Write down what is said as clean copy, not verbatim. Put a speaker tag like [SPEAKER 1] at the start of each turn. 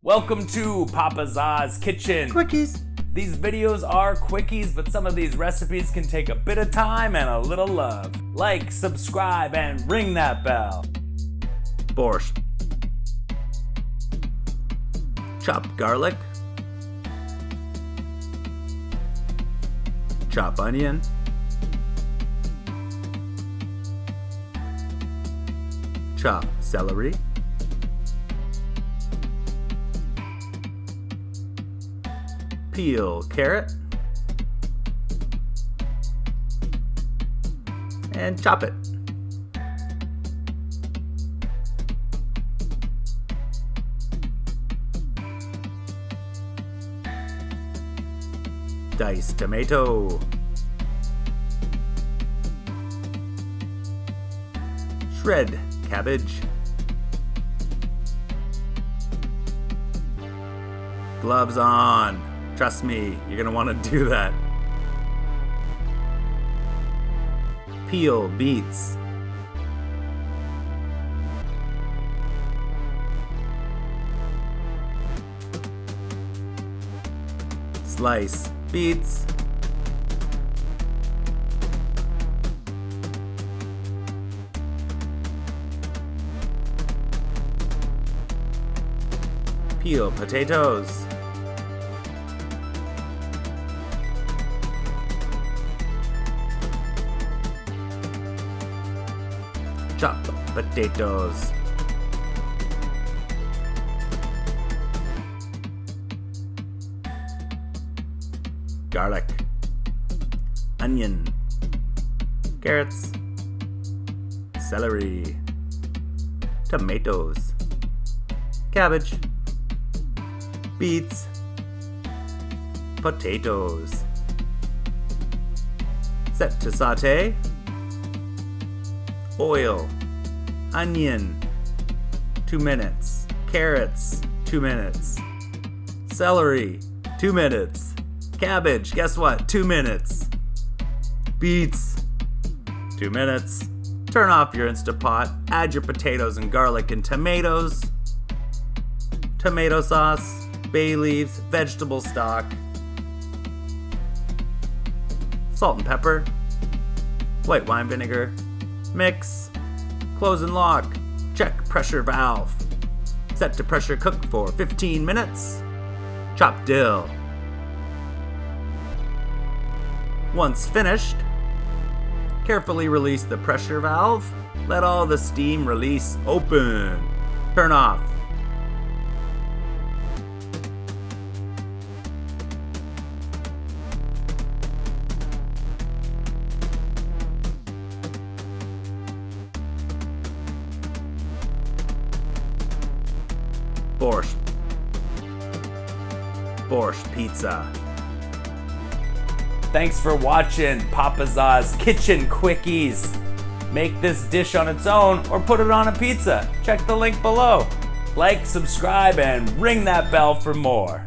[SPEAKER 1] Welcome to Papa Za's Kitchen.
[SPEAKER 2] Quickies.
[SPEAKER 1] These videos are quickies, but some of these recipes can take a bit of time and a little love. Like, subscribe, and ring that bell.
[SPEAKER 2] Borscht. Chop garlic. Chop onion. Chop celery. Peel carrot. And chop it. Diced tomato. Shred cabbage. Gloves on. Trust me, you're gonna want to do that. Peel beets. Slice beets. Peel potatoes. Chop potatoes. Garlic. Onion. Carrots. Celery. Tomatoes. Cabbage. Beets. Potatoes. Set to saute. Oil. Onion. 2 minutes. Carrots. 2 minutes. Celery. 2 minutes. Cabbage. Guess what? 2 minutes. Beets. 2 minutes. Turn off your Instapot. Add your potatoes and garlic and tomatoes. Tomato sauce. Bay leaves. Vegetable stock. Salt and pepper. White wine vinegar. Mix. Close and lock. Check pressure valve. Set to pressure cook for 15 minutes. Chop dill. Once finished, carefully release the pressure valve. Let all the steam release open. Turn off. Borscht. Borscht pizza.
[SPEAKER 1] Thanks for watching Papa Za's Kitchen Quickies. Make this dish on its own or put it on a pizza. Check the link below. Like, subscribe, and ring that bell for more.